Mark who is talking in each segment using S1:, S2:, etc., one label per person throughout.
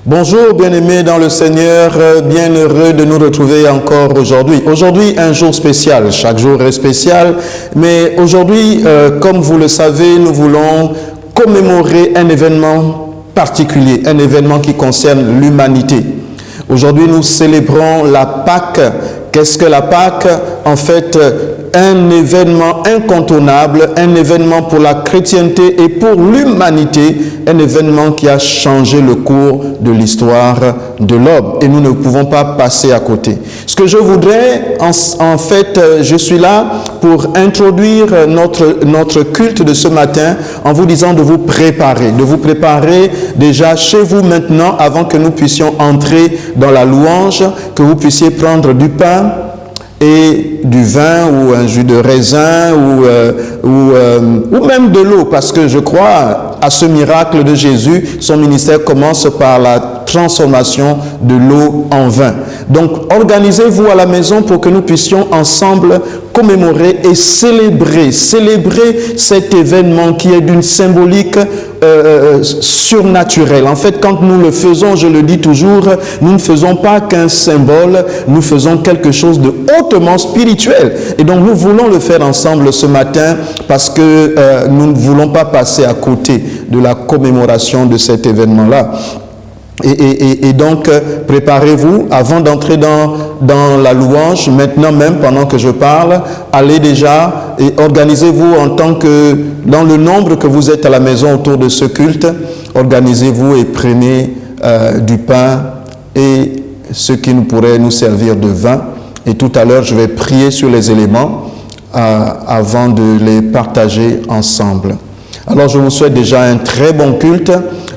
S1: Bonjour bien-aimés dans le Seigneur, bien heureux de nous retrouver encore aujourd'hui. Aujourd'hui, un jour spécial, chaque jour est spécial, mais aujourd'hui, comme vous le savez, nous voulons commémorer un événement particulier, un événement qui concerne l'humanité. Aujourd'hui, nous célébrons la Pâque. Qu'est-ce que la Pâque? En fait, un événement incontournable, un événement pour la chrétienté et pour l'humanité, un événement qui a changé le cours de l'histoire de l'homme. Et nous ne pouvons pas passer à côté. Ce que je voudrais, en fait, je suis là pour introduire notre culte de ce matin en vous disant de vous préparer déjà chez vous maintenant avant que nous puissions entrer dans la louange, que vous puissiez prendre du pain et du vin ou un jus de raisin ou même de l'eau, parce que je crois à ce miracle de Jésus. Son ministère commence par la transformation de l'eau en vin. Donc organisez-vous à la maison pour que nous puissions ensemble commémorer et célébrer cet événement qui est d'une symbolique surnaturelle. En fait, quand nous le faisons, je le dis toujours, nous ne faisons pas qu'un symbole, nous faisons quelque chose de hautement spirituel. Et donc nous voulons le faire ensemble ce matin parce que nous ne voulons pas passer à côté de la commémoration de cet événement-là. Et donc, préparez-vous avant d'entrer dans la louange, maintenant même, pendant que je parle, allez déjà et organisez-vous en tant que, dans le nombre que vous êtes à la maison autour de ce culte, organisez-vous et prenez du pain et ce qui nous pourrait nous servir de vin. Et tout à l'heure, je vais prier sur les éléments avant de les partager ensemble. Alors, je vous souhaite déjà un très bon culte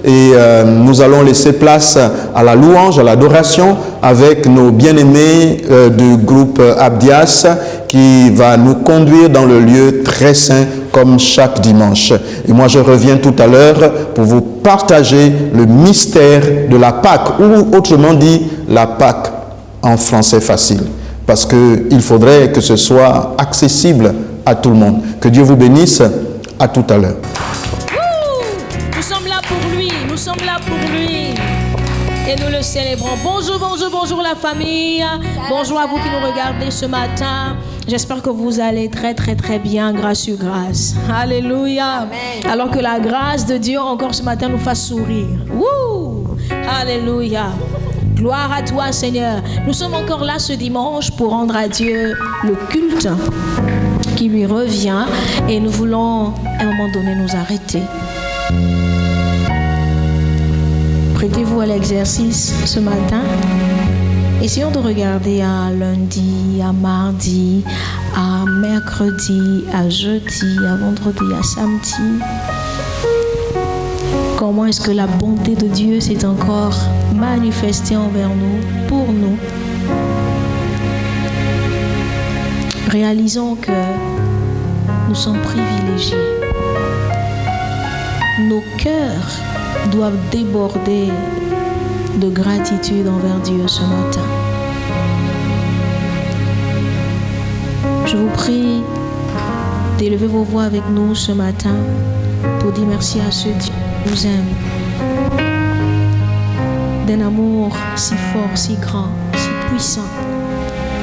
S1: et nous allons laisser place à la louange, à l'adoration avec nos bien-aimés du groupe Abdias qui va nous conduire dans le lieu très saint comme chaque dimanche. Et moi, je reviens tout à l'heure pour vous partager le mystère de la Pâque, ou autrement dit, la Pâque en français facile. Parce qu'il faudrait que ce soit accessible à tout le monde. Que Dieu vous bénisse. À tout à l'heure.
S2: Nous sommes là pour lui, nous sommes là pour lui. Et nous le célébrons. Bonjour, bonjour, bonjour la famille. Bonjour à vous qui nous regardez ce matin. J'espère que vous allez très, très, très bien, grâce sur grâce. Alléluia. Amen. Alors que la grâce de Dieu encore ce matin nous fasse sourire. Wouh! Alléluia. Gloire à toi, Seigneur. Nous sommes encore là ce dimanche pour rendre à Dieu le culte qui lui revient, et nous voulons à un moment donné nous arrêter. Prêtez-vous à l'exercice ce matin. Essayons de regarder à lundi, à mardi, à mercredi, à jeudi, à vendredi, à samedi. Comment est-ce que la bonté de Dieu s'est encore manifestée envers nous, pour nous. Réalisons que nous sommes privilégiés. Nos cœurs doivent déborder de gratitude envers Dieu ce matin. Je vous prie d'élever vos voix avec nous ce matin pour dire merci à ce Dieu qui nous aime. D'un amour si fort, si grand, si puissant.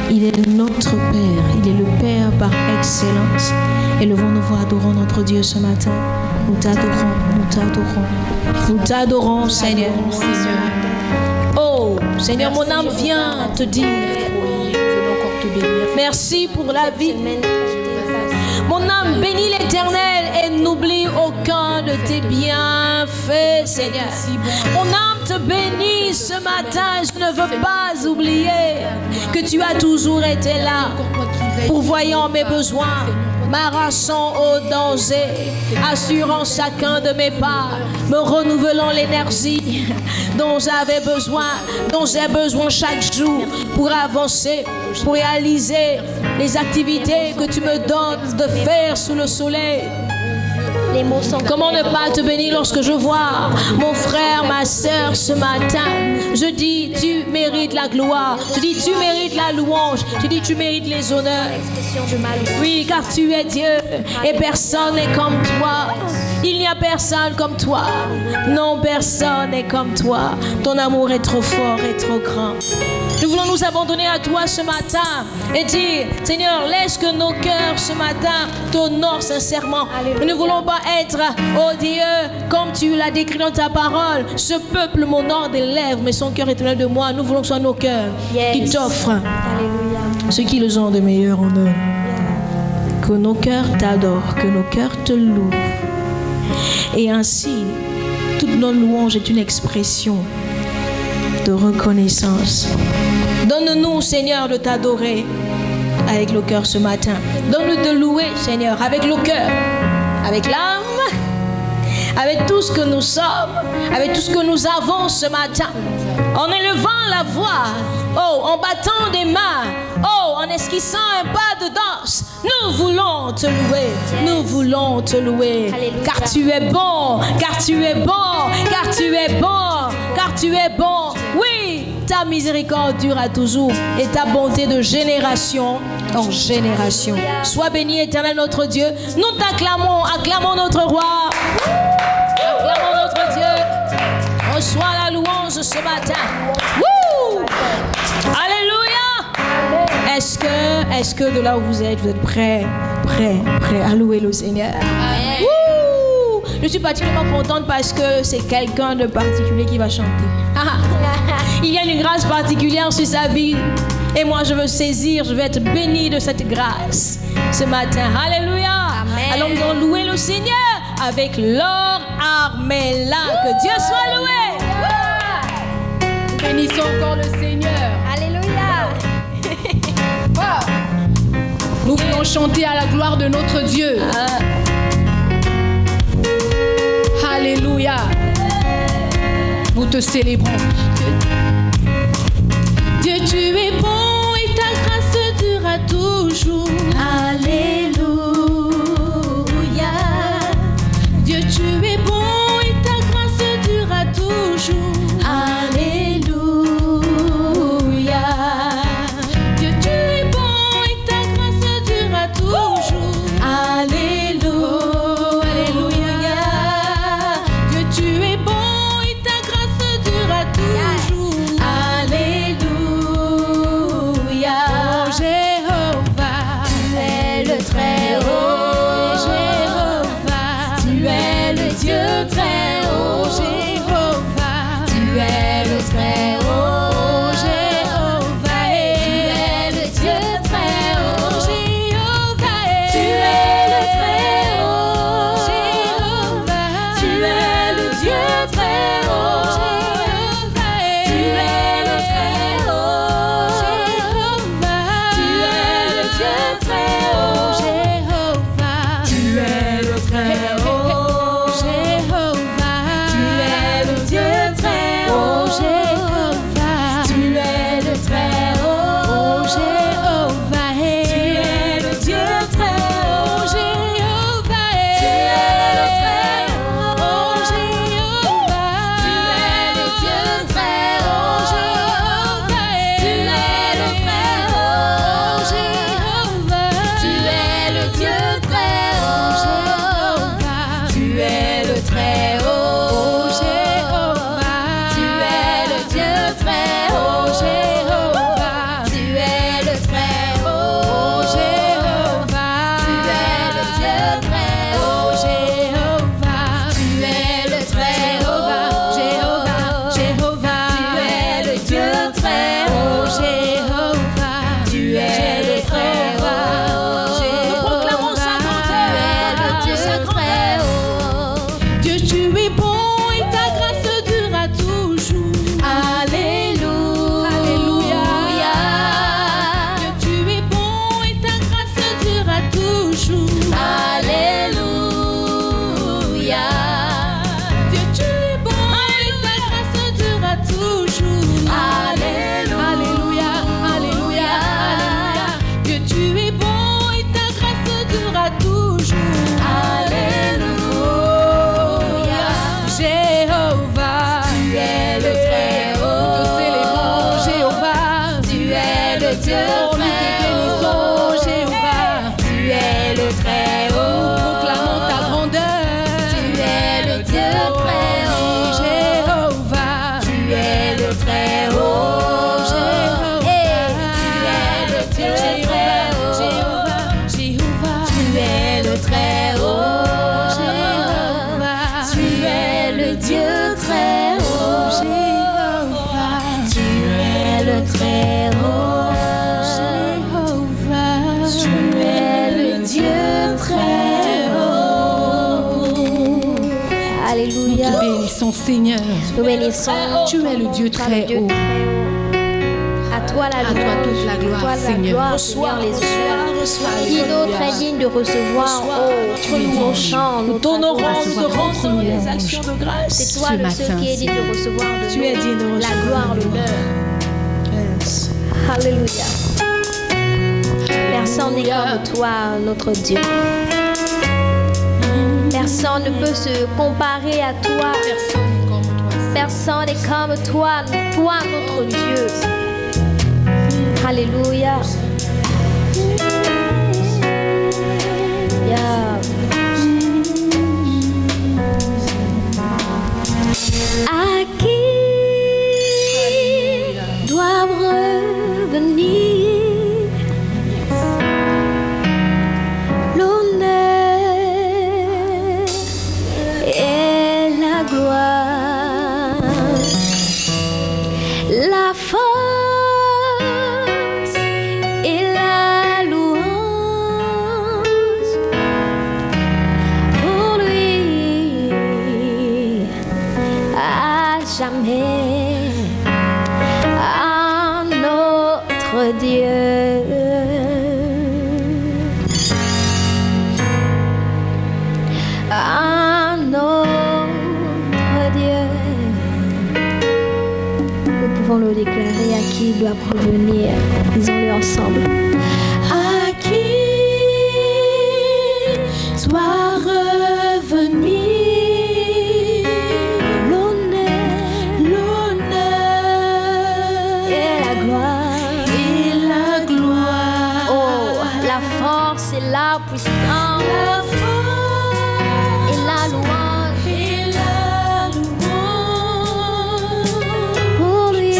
S2: Il est notre Père, il est le Père par excellence. Élevons nos voix, adorons notre Dieu ce matin. Nous t'adorons, nous t'adorons. Nous t'adorons, Seigneur. Oh, Seigneur, mon âme vient te dire merci pour la vie. Mon âme bénit l'Éternel et n'oublie aucun de tes bienfaits. bien fait, Seigneur. Mon âme te bénit ce matin. Je ne veux pas oublier que tu as toujours été là, pourvoyant mes besoins, m'arrachant au danger, assurant chacun de mes pas, me renouvelant l'énergie dont j'avais besoin, dont j'ai besoin chaque jour pour avancer, pour réaliser les activités que tu me donnes de faire sous le soleil. Comment ne pas te bénir lorsque je vois mon frère, ma soeur ce matin? Je dis, tu mérites la gloire. Je dis, tu mérites la louange. Je dis, tu mérites les honneurs. Oui, car tu es Dieu et personne n'est comme toi. Il n'y a personne comme toi. Non, personne n'est comme toi. Ton amour est trop fort et trop grand. Nous voulons nous abandonner à toi ce matin et dire, Seigneur, laisse que nos cœurs ce matin t'honorent sincèrement. Nous ne voulons pas être, oh Dieu, comme tu l'as décrit dans ta parole, ce peuple m'honore des lèvres, mais son cœur est loin de moi. Nous voulons que ce soit nos cœurs qui t'offrent ce qu'ils ont de meilleur en eux. Que nos cœurs t'adorent, que nos cœurs te louent. Et ainsi, toute notre louange est une expression de reconnaissance. Donne-nous, Seigneur, de t'adorer avec le cœur ce matin. Donne-nous de louer, Seigneur, avec le cœur, avec l'âme, avec tout ce que nous sommes, avec tout ce que nous avons ce matin. En élevant la voix, oh, en battant des mains, oh, en esquissant un pas de danse. Nous voulons te louer, nous voulons te louer.
S3: Alléluia.
S2: Car tu es bon, car tu es bon, car tu es bon, car tu es bon. Oui, ta miséricorde durera toujours et ta bonté de génération en génération. Sois béni, Éternel notre Dieu. Nous t'acclamons, acclamons notre roi. Acclamons notre Dieu. Reçois la louange ce matin. Wouh! Alléluia! Est-ce que de là où vous êtes prêts à louer le Seigneur? Wouh! Je suis particulièrement contente parce que c'est quelqu'un de particulier qui va chanter. Il y a une grâce particulière sur sa vie. Et moi, je veux saisir, je veux être bénie de cette grâce ce matin. Alléluia!
S3: Amen.
S2: Alors nous allons louer le Seigneur avec l'or Armella. Que Dieu soit loué!
S4: Bénissons encore le Seigneur.
S3: Alléluia.
S4: Nous voulons chanter à la gloire de notre Dieu. Alléluia. Nous te célébrons. Dieu, tu es bon et ta grâce durera toujours. Alléluia. Dieu, tu es bon et ta grâce durera toujours. Alléluia. Dieu, tu es bon et ta grâce durera toujours. Alléluia. Dieu, tu es bon et ta grâce durera toujours. Alléluia. Oh Jéhovah, très haut.
S2: Nous proclamons ta grandeur.
S4: Tu es le Dieu très haut.
S2: Jéhovah.
S4: Tu es le très haut.
S2: Jéhovah.
S4: Et tu es le Dieu très haut.
S2: Jéhovah. Jéhovah.
S4: Tu es le très haut.
S2: Jéhovah.
S4: Tu es le Dieu très haut.
S2: Jéhovah.
S4: Tu es le très haut.
S2: Jéhovah.
S4: Tu es le Dieu très haut. Alléluia.
S2: Nous te bénissons, Seigneur.
S4: Nous bénissons.
S2: Tu es le Dieu très haut.
S4: À toi la
S2: À toi
S4: louange.
S2: toute la gloire,
S4: À toi la
S2: Seigneur.
S4: gloire,
S2: Reçois,
S4: Seigneur, les honneurs.
S2: reçois.
S4: Qui d'autre est digne de recevoir nos chants,
S2: Nous
S4: notre
S2: t'honorons, nous te
S4: adoration.
S2: rendons les actions de grâce.
S4: C'est toi
S2: ce
S4: le seul
S2: matin,
S4: qui est digne de recevoir de
S2: Tu
S4: nous
S2: es digne de
S4: la
S2: recevoir.
S4: gloire, l'honneur. Alléluia. Personne n'est comme toi, notre Dieu. Personne ne peut se comparer à toi. Personne n'est comme toi, notre Dieu. Alléluia. Yeah. À qui doivent revenir l'honneur et la gloire, la force et la louange pour lui à jamais, à notre Dieu. À notre Dieu. Nous pouvons le déclarer à qui il doit revenir. Disons-le ensemble. À qui doit revenir l'honneur et la gloire. Oh, la force et la puissance. Et la louange. Pour lui.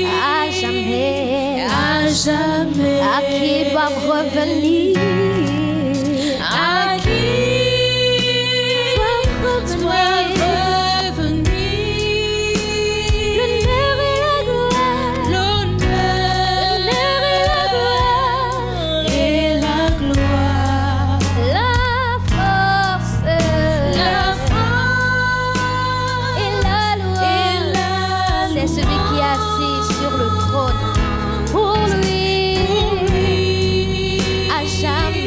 S4: À jamais. À qui doivent revenir. À qui doivent revenir. L'honneur et la gloire. L'honneur et la gloire. La force et la louange. C'est celui qui est assis sur le trône. Pour lui, à jamais.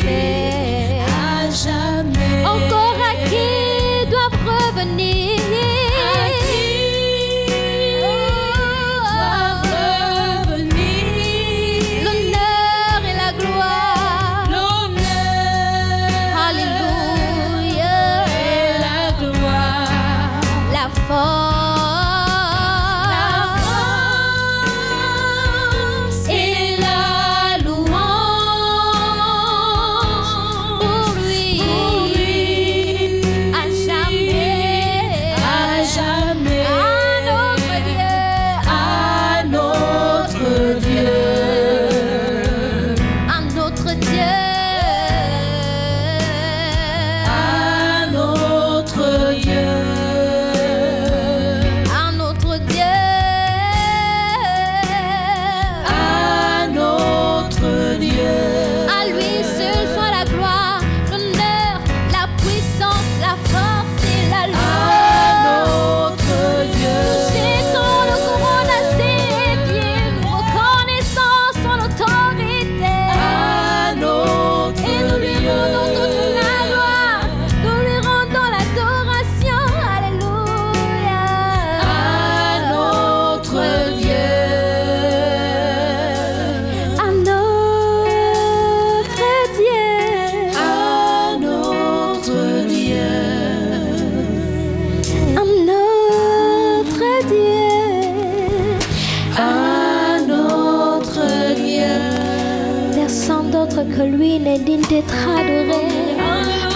S4: Personne d'autre que lui n'est digne d'être adoré.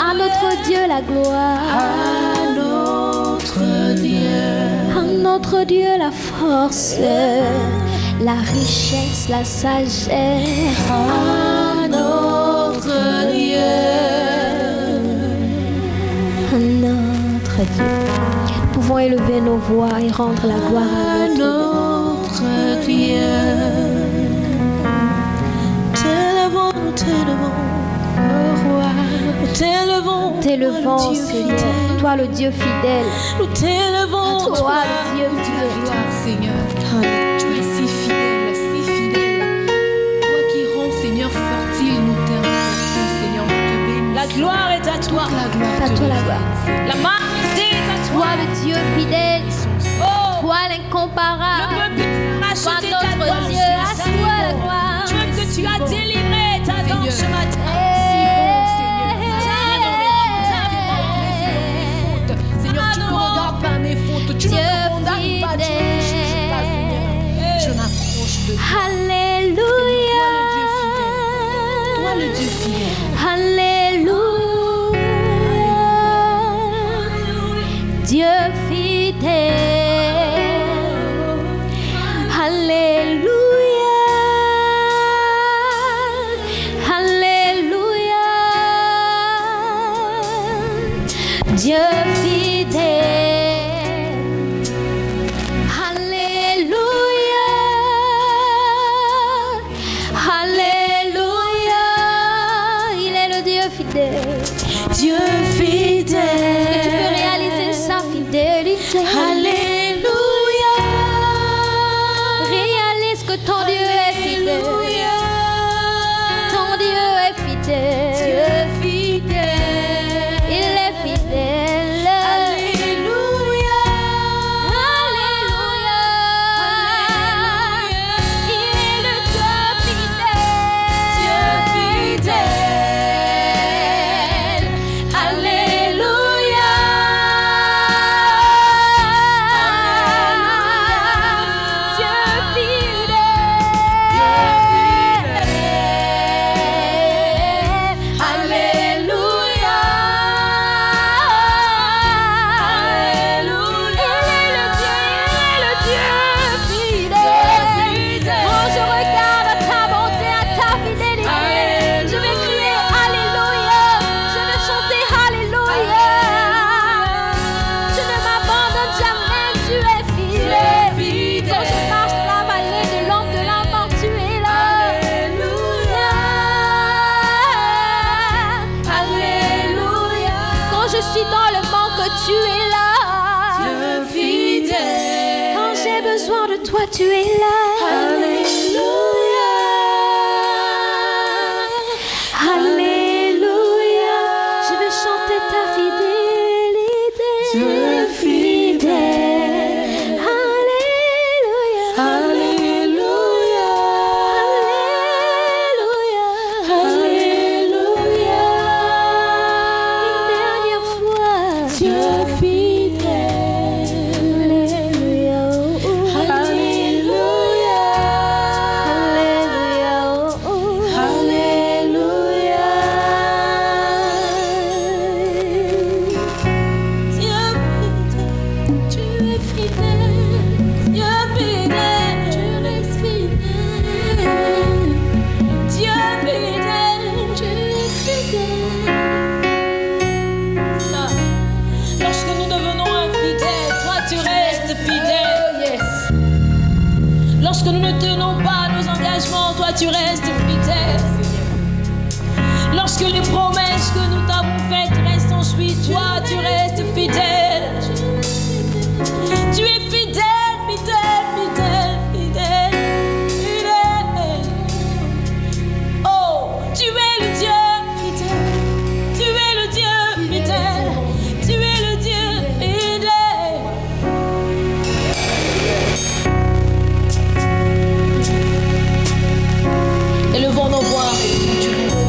S4: À notre Dieu la gloire.
S2: À notre Dieu.
S4: À notre Dieu la force, la richesse, la sagesse.
S2: À notre Dieu.
S4: À notre Dieu. Nous pouvons élever nos voix et rendre la gloire à notre
S2: Dieu. T'élevons, roi.
S4: T'élevons, Seigneur, toi le Dieu fidèle.
S2: Nous t'élevons,
S4: toi le Dieu fidèle.
S3: Seigneur, tu es si fidèle, si fidèle. Toi qui rends, Seigneur, fertile nos terres fertiles, Seigneur, nous te bénissons.
S2: La gloire est à toi.
S3: La gloire
S4: À toi la gloire.
S2: La majesté est à toi.
S4: Toi le Dieu fidèle.
S2: Oh,
S4: Toi l'incomparable.
S2: le peuple a
S4: Toi
S2: chanté ta
S4: notre
S2: danse.
S4: Dieu. À toi la gloire.
S2: Dieu que tu as délivré ta danse ce matin.
S3: Seigneur, tu ne regardes pas mes fautes, tu ne me condamnes pas, tu ne me juges pas, Seigneur. Je m'approche de toi.
S4: Alléluia.
S3: Toi le Dieu fidèle.
S4: Alléluia. Dieu fidèle. Alléluia. Alléluia. Dieu fidèle. Alléluia. Alléluia. Il est le Dieu fidèle.
S2: Dieu fidèle.
S4: Est-ce que tu peux réaliser sa fidélité?
S2: Alléluia.
S4: Réalise que ton Dieu est fidèle. Ton Dieu est fidèle.
S2: Dieu fidèle.
S4: Il est fidèle.
S2: Alléluia.
S4: Alléluia. Il est le Dieu fidèle.
S2: Dieu fidèle. Alléluia.
S4: Dieu fidèle.
S2: Alléluia.
S4: Il est le Dieu fidèle. Quand je regarde à ta bonté, à ta fidélité, je vais crier Alléluia. Je vais chanter Alléluia. Tu ne m'abandonnes jamais, tu es fidèle. Quand je marche dans la vallée de l'ombre de la mort, tu es là.
S2: Alléluia.
S4: Quand je suis dans le manque, tu es là.
S2: Dieu fidèle.
S4: Quand j'ai besoin de toi, tu es là.
S2: Alléluia.
S4: Alléluia. Je vais chanter ta fidélité.
S2: Dieu fidèle.
S4: Alléluia.
S2: Alléluia.
S4: Alléluia.
S2: Alléluia.
S4: Une dernière fois.
S2: Dieu fidèle.
S4: Alléluia.
S2: Alléluia.
S4: Alléluia.
S2: Alléluia. Dieu fidèle, tu es fidèle, Dieu restes fidèle. Dieu fidèle, tu es fidèle. Lorsque nous devenons infidèles, toi tu restes fidèle. Lorsque nous ne tenons pas nos engagements, toi tu restes fidèle. Lorsque les promesses que nous t'avons faites restent ensuite, toi tu restes fidèle. Tu es fidèle, fidèle, fidèle, fidèle, fidèle. Oh, tu es le Dieu fidèle. Tu es le Dieu fidèle. Tu es le Dieu fidèle. Élevons nos voix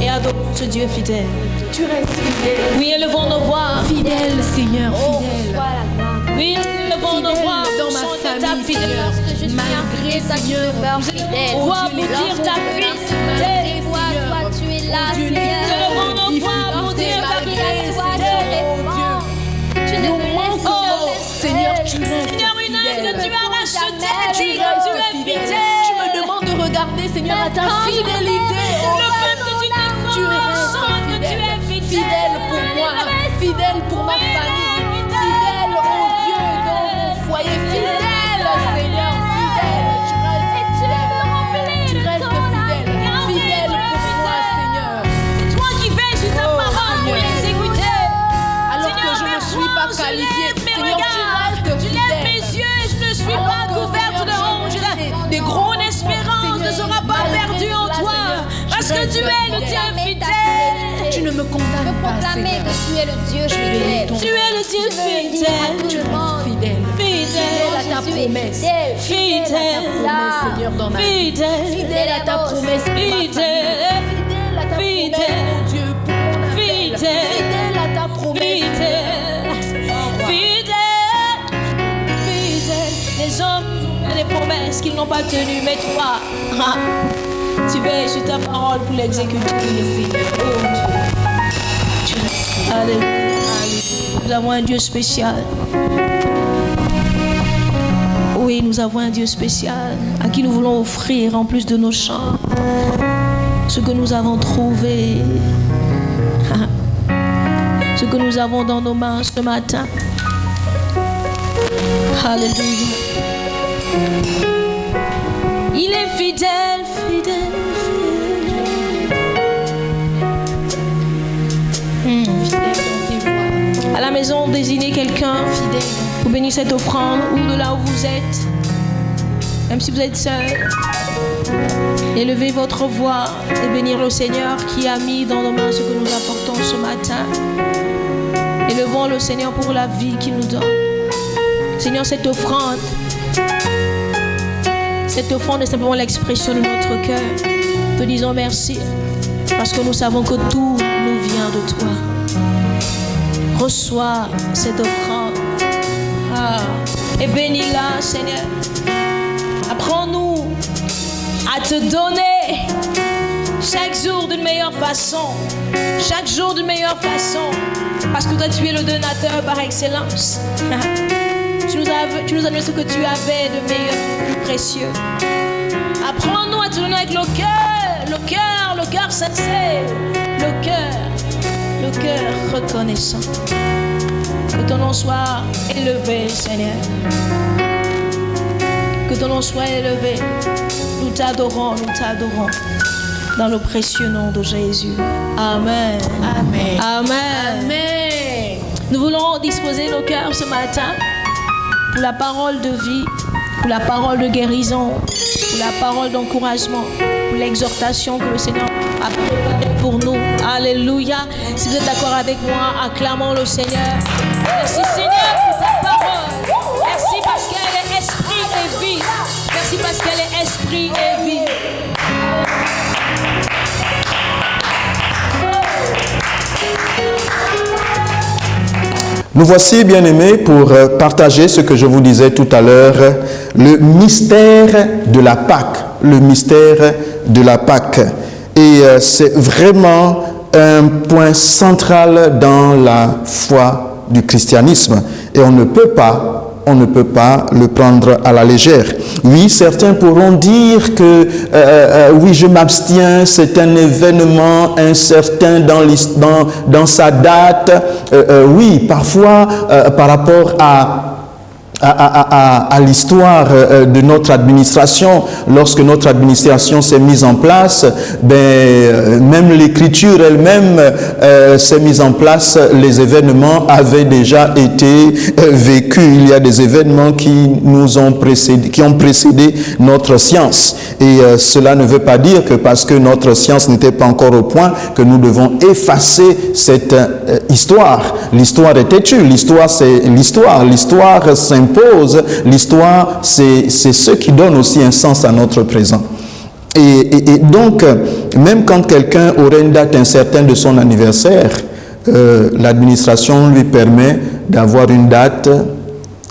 S2: et adorons ce Dieu fidèle.
S3: Tu restes fidèle.
S2: Oui, élevons nos voix.
S3: Fidèle, Seigneur,
S2: Oh.
S3: fidèle.
S4: Sois la gloire.
S2: Oui, élevons nos voix.
S3: Fidèle dans ma
S2: Chantez ta
S3: famille,
S2: fidélité.
S3: Seigneur.
S4: Parce que je suis
S3: Malgré,
S4: en
S3: Seigneur,
S4: demeure fidèle.
S2: On va vous dire ta fidélité.
S4: Toi, tu es là, Seigneur.
S2: Que le monde en voit vous dire ta
S4: Malgré toi, je
S2: fidélité.
S4: réponds. Tu ne me laisses
S2: Oh,
S4: jamais
S3: Seigneur,
S4: seule.
S3: tu restes
S2: Seigneur, une âme que tu as rachetée,
S3: Tu
S2: tu
S3: restes
S2: es
S3: fidèle.
S2: fidèle.
S3: Tu me demandes de regarder, Seigneur, à ta fidélité.
S2: Le fait que tu
S3: Tu restes
S2: t'efforces, que tu es
S3: fidèle.
S2: fidèle.
S3: Fidèle pour moi, fidèle pour ma famille, fidèle, oh Dieu, dans mon foyer, fidèle, Seigneur, fidèle. Tu restes fidèle. Tu restes fidèle. Fidèle pour moi, Seigneur.
S2: C'est toi qui veilles sur ta
S3: Oh,
S2: parole pour
S3: Seigneur.
S2: l'exécuter.
S3: Alors
S2: Seigneur,
S3: que je ne suis pas
S2: je
S3: qualifiée,
S2: lève mes
S3: Seigneur, tu
S2: regards,
S3: restes
S2: je lève
S3: fidèle.
S2: mes yeux, je ne suis
S3: Alors
S2: pas
S3: que,
S2: couverte de
S3: Seigneur,
S2: honte.
S3: je reste
S2: Des gros espérances ne
S3: Seigneur,
S2: sera pas
S3: malgré
S2: perdue en
S3: cela,
S2: toi.
S3: Seigneur,
S2: Parce
S3: je
S2: que tu
S3: reste
S2: es le Dieu fidèle.
S3: Tu ne me condamnes pas,
S4: Proclamer
S3: Seigneur.
S4: que tu es le Dieu fidèle.
S3: ton
S2: Tu es le Dieu
S4: Je veux le dire à
S2: fidèle.
S4: tout le monde.
S3: Fidèle. Fidèle à ta
S4: Jésus est
S3: promesse.
S4: fidèle.
S2: Fidèle.
S3: Promesse, Seigneur, dans ma vie.
S2: Fidèle.
S3: Fidèle à ta promesse pour ma famille.
S2: Fidèle.
S3: Fidèle à ta
S2: Fidèle.
S3: promesse, mon Dieu, pour mon appel.
S2: Fidèle.
S3: Fidèle à ta promesse.
S2: Fidèle. Fidèle. Les hommes ont des promesses qu'ils n'ont pas tenues, mais toi, tu veilles sur ta parole pour l'exécuter. Oh Dieu. Alléluia. Nous avons un Dieu spécial. Oui, nous avons un Dieu spécial à qui nous voulons offrir, en plus de nos chants, ce que nous avons trouvé, ce que nous avons dans nos mains ce matin. Alléluia. Il est fidèle, fidèle,
S3: Fidèle dans tes voies.
S2: À la maison, désignez quelqu'un fidèle pour bénir cette offrande ou de là où vous êtes. Même si vous êtes seul, élevez votre voix et bénir le Seigneur qui a mis dans nos mains ce que nous apportons ce matin. Élevons le Seigneur pour la vie qu'il nous donne. Seigneur, cette offrande est simplement l'expression de notre cœur. Te disons merci parce que nous savons que tout nous vient de toi. Reçois cette offrande et bénis-la, Seigneur. Apprends-nous à te donner chaque jour d'une meilleure façon. Chaque jour d'une meilleure façon. Parce que toi, tu es le donateur par excellence. Tu nous as donné ce que tu avais de meilleur, de plus précieux. Apprends-nous à te donner avec le cœur sincère, le cœur reconnaissant. Que ton nom soit élevé, Seigneur. Que ton nom soit élevé. Nous t'adorons. Dans le précieux nom de Jésus. Amen.
S3: Amen.
S2: Amen.
S3: Amen.
S2: Nous voulons disposer nos cœurs ce matin pour la parole de vie, pour la parole de guérison, pour la parole d'encouragement, pour l'exhortation que le Seigneur a préparée pour nous. Alléluia. Si vous êtes d'accord avec moi, acclamons le Seigneur. Merci Seigneur pour ta parole. Merci parce qu'elle est esprit et vie. Merci parce qu'elle est esprit et vie.
S1: Nous voici, bien-aimés, pour partager ce que je vous disais tout à l'heure, le mystère de la Pâque. Le mystère de la Pâque. Et c'est vraiment un point central dans la foi du christianisme. Et on ne peut pas le prendre à la légère. Oui, certains pourront dire que oui, je m'abstiens, c'est un événement incertain dans sa date. Oui, parfois, par rapport à l'histoire de notre administration, lorsque notre administration s'est mise en place, même l'écriture elle-même s'est mise en place, les événements avaient déjà été vécus. Il y a des événements qui ont précédé notre science. Et cela ne veut pas dire que parce que notre science n'était pas encore au point que nous devons effacer cette histoire. L'histoire est têtue, l'histoire c'est l'histoire. L'histoire s'impose, l'histoire c'est ce qui donne aussi un sens à notre présent. Et donc, même quand quelqu'un aurait une date incertaine de son anniversaire, l'administration lui permet d'avoir une date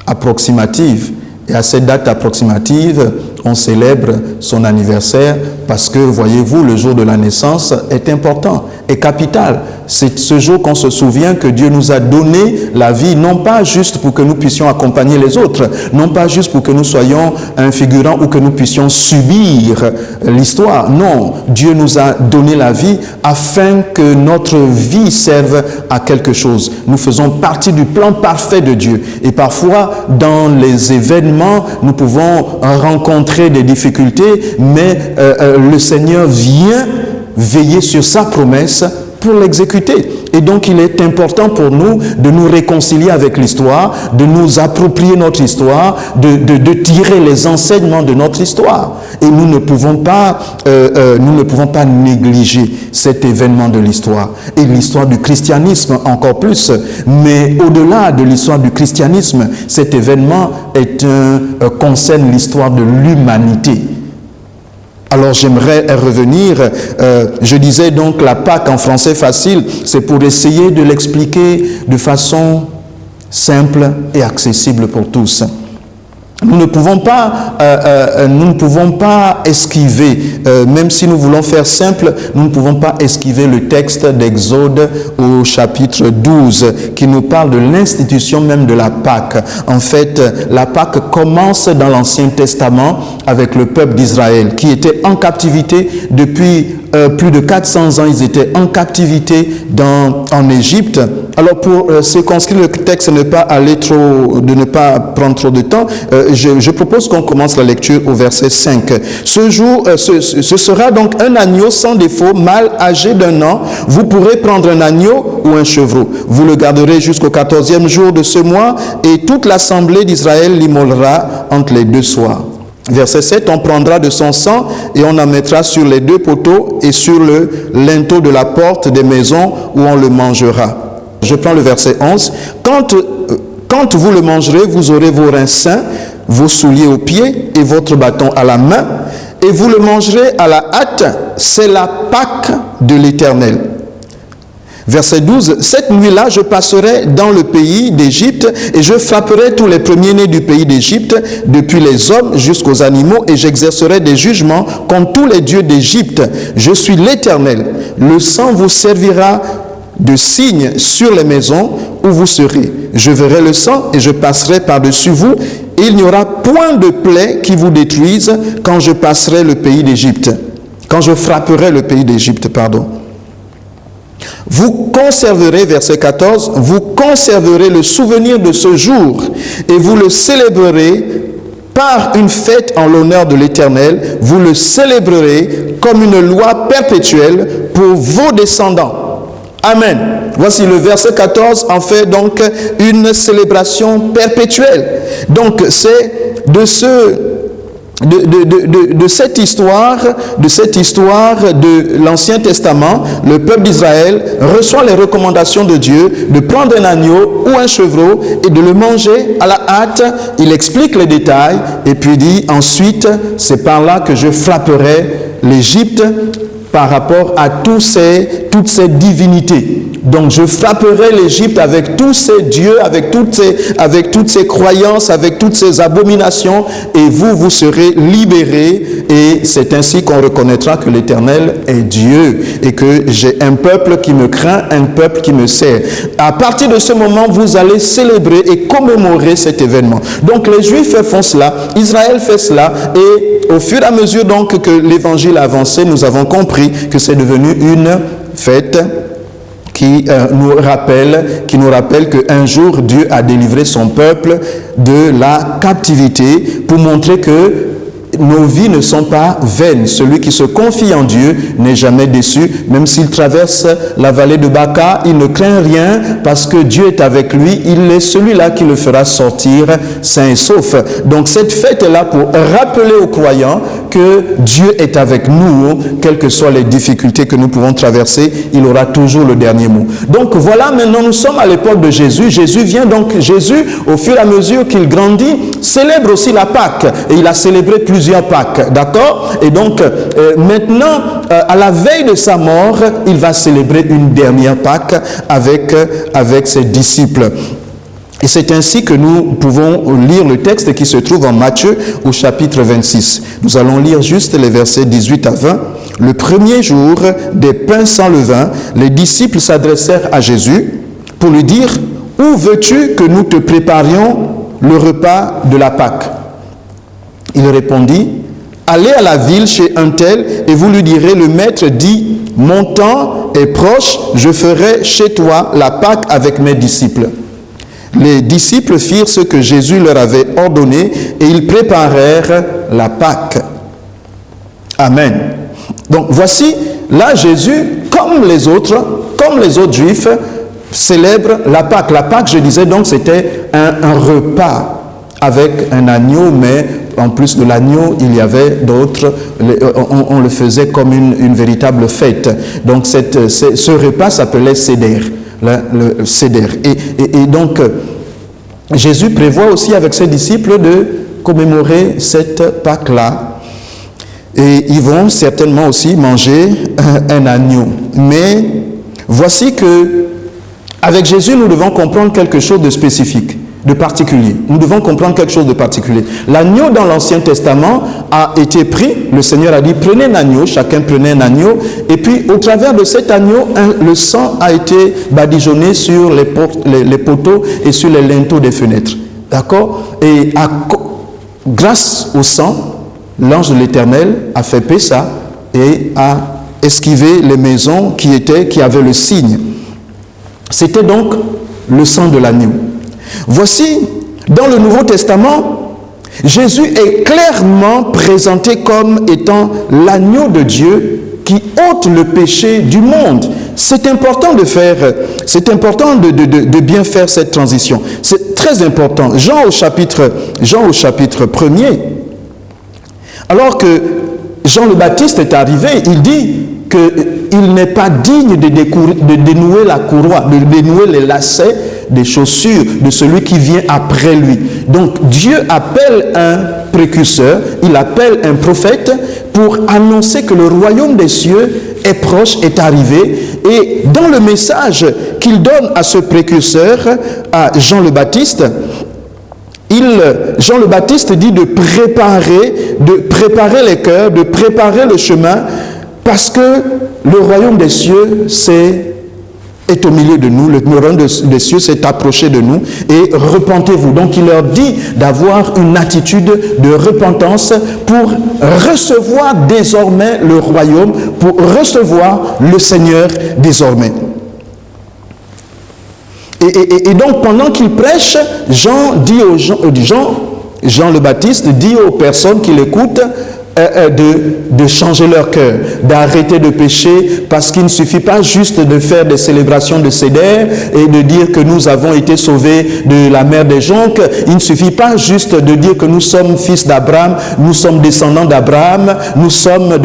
S1: approximative. Et à cette date approximative, on célèbre son anniversaire parce que, voyez-vous, le jour de la naissance est important, est capital. C'est ce jour qu'on se souvient que Dieu nous a donné la vie, non pas juste pour que nous puissions accompagner les autres, non pas juste pour que nous soyons un figurant ou que nous puissions subir l'histoire. Non, Dieu nous a donné la vie afin que notre vie serve à quelque chose. Nous faisons partie du plan parfait de Dieu. Et parfois, dans les événements, nous pouvons rencontrer des difficultés, mais le Seigneur vient veiller sur sa promesse pour l'exécuter. Et donc, il est important pour nous de nous réconcilier avec l'histoire, de nous approprier notre histoire, de tirer les enseignements de notre histoire. Et nous ne pouvons pas négliger cet événement de l'histoire. Et l'histoire du christianisme encore plus. Mais au-delà de l'histoire du christianisme, cet événement concerne l'histoire de l'humanité. Alors j'aimerais revenir, je disais donc la Pâque en français facile, c'est pour essayer de l'expliquer de façon simple et accessible pour tous. Nous ne pouvons pas esquiver, même si nous voulons faire simple, nous ne pouvons pas esquiver le texte d'Exode au chapitre 12 qui nous parle de l'institution même de la Pâque. En fait, la Pâque commence dans l'Ancien Testament avec le peuple d'Israël qui était captivité depuis plus de 400 ans. Ils étaient en captivité en Égypte. Alors pour circonscrire le texte, de ne pas prendre trop de temps, je propose qu'on commence la lecture au verset 5. Ce sera donc un agneau sans défaut, mâle âgé d'1 an. Vous pourrez prendre un agneau ou un chevreau. Vous le garderez jusqu'au 14e jour de ce mois et toute l'assemblée d'Israël l'immolera entre les 2 soirs. Verset 7, on prendra de son sang et on en mettra sur les 2 poteaux et sur le linteau de la porte des maisons où on le mangera. Je prends le verset 11. Quand vous le mangerez, vous aurez vos reins sains, vos souliers aux pieds et votre bâton à la main, et vous le mangerez à la hâte. C'est la Pâque de l'Éternel. Verset 12, cette nuit-là, je passerai dans le pays d'Égypte et je frapperai tous les premiers-nés du pays d'Égypte, depuis les hommes jusqu'aux animaux, et j'exercerai des jugements contre tous les dieux d'Égypte. Je suis l'Éternel. Le sang vous servira de signe sur les maisons où vous serez. Je verrai le sang et je passerai par-dessus vous, et il n'y aura point de plaie qui vous détruise quand je passerai le pays d'Égypte. Quand je frapperai le pays d'Égypte, pardon. Vous conserverez, verset 14, vous conserverez le souvenir de ce jour et vous le célébrerez par une fête en l'honneur de l'Éternel. Vous le célébrerez comme une loi perpétuelle pour vos descendants. Amen. Voici le verset 14 en fait donc une célébration perpétuelle. Donc c'est de cette histoire de l'Ancien Testament, le peuple d'Israël reçoit les recommandations de Dieu de prendre un agneau ou un chevreau et de le manger à la hâte. Il explique les détails et puis dit ensuite, c'est par là que je frapperai l'Égypte par rapport à toutes ces divinités. Donc je frapperai l'Égypte avec tous ces dieux, avec toutes ces croyances, avec toutes ces abominations, et vous serez libérés, et c'est ainsi qu'on reconnaîtra que l'Éternel est Dieu, et que j'ai un peuple qui me craint, un peuple qui me sert. À partir de ce moment, vous allez célébrer et commémorer cet événement. Donc les Juifs font cela, Israël fait cela, et au fur et à mesure donc que l'évangile a avancé, nous avons compris que c'est devenu une fête qui nous rappelle qu'un jour Dieu a délivré son peuple de la captivité pour montrer que nos vies ne sont pas vaines. Celui qui se confie en Dieu n'est jamais déçu. Même s'il traverse la vallée de Baca, il ne craint rien parce que Dieu est avec lui. Il est celui-là qui le fera sortir sain et sauf. Donc cette fête est là pour rappeler aux croyants que Dieu est avec nous, quelles que soient les difficultés que nous pouvons traverser, il aura toujours le dernier mot. Donc voilà, maintenant nous sommes à l'époque de Jésus. Jésus, au fur et à mesure qu'il grandit, célèbre aussi la Pâque. Et il a célébré plusieurs Pâques, d'accord? Et donc maintenant, à la veille de sa mort, il va célébrer une dernière Pâque avec ses disciples. Et c'est ainsi que nous pouvons lire le texte qui se trouve en Matthieu au chapitre 26. Nous allons lire juste les versets 18 à 20. Le premier jour des pains sans levain, les disciples s'adressèrent à Jésus pour lui dire « Où veux-tu que nous te préparions le repas de la Pâque ?» Il répondit « Allez à la ville chez un tel et vous lui direz, le maître dit, mon temps est proche, je ferai chez toi la Pâque avec mes disciples. » Les disciples firent ce que Jésus leur avait ordonné et ils préparèrent la Pâque. Amen. Donc voici, là Jésus, comme les autres Juifs, célèbre la Pâque. La Pâque, je disais donc, c'était un repas avec un agneau, mais en plus de l'agneau, il y avait d'autres, on le faisait comme une véritable fête. Donc ce repas s'appelait Seder. Le Seder. Et donc, Jésus prévoit aussi avec ses disciples de commémorer cette Pâque-là. Et ils vont certainement aussi manger un agneau. Mais voici que, avec Jésus, nous devons comprendre quelque chose de spécifique, de particulier. Nous devons comprendre quelque chose de particulier. L'agneau dans l'Ancien Testament a été pris. Le Seigneur a dit, prenez un agneau, chacun prenait un agneau. Et puis, au travers de cet agneau, le sang a été badigeonné sur les poteaux et sur les linteaux des fenêtres. D'accord? Et grâce au sang, l'ange de l'Éternel a fait paix ça et a esquivé les maisons qui avaient le signe. C'était donc le sang de l'agneau. Voici, dans le Nouveau Testament, Jésus est clairement présenté comme étant l'agneau de Dieu qui ôte le péché du monde. C'est important de bien faire cette transition. C'est très important. Jean au chapitre 1er, alors que Jean le Baptiste est arrivé, il dit qu'il n'est pas digne de dénouer la courroie, de dénouer les lacets des chaussures de celui qui vient après lui. Donc Dieu appelle un précurseur, il appelle un prophète pour annoncer que le royaume des cieux est proche, est arrivé. Et dans le message qu'il donne à ce précurseur, à Jean le Baptiste, Jean le Baptiste dit de préparer les cœurs, de préparer le chemin, parce que le royaume des cieux est au milieu de nous, le royaume des cieux s'est approché de nous, et repentez-vous. Donc il leur dit d'avoir une attitude de repentance pour recevoir désormais le royaume, pour recevoir le Seigneur désormais. Et donc pendant qu'il prêche, Jean le Baptiste dit aux personnes qui l'écoutent de changer leur cœur, d'arrêter de pécher, parce qu'il ne suffit pas juste de faire des célébrations de Seder et de dire que nous avons été sauvés de la mer des jonques. Il ne suffit pas juste de dire que nous sommes fils d'Abraham, nous sommes descendants d'Abraham, nous sommes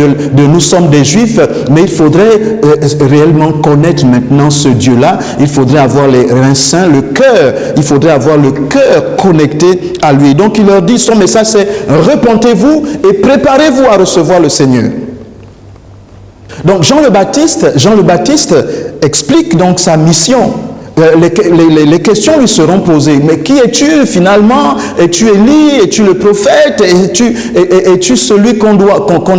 S1: des Juifs, mais il faudrait réellement connaître maintenant ce Dieu-là. Il faudrait avoir les reins saints, le cœur, il faudrait avoir le cœur connecté à lui. Donc il leur dit, son message c'est repentez-vous et préparez-vous à recevoir le Seigneur. Donc Jean le Baptiste explique donc sa mission. Les questions lui seront posées. Mais qui es-tu finalement? Es-tu Élie? Es-tu le prophète? Es-tu celui qu'on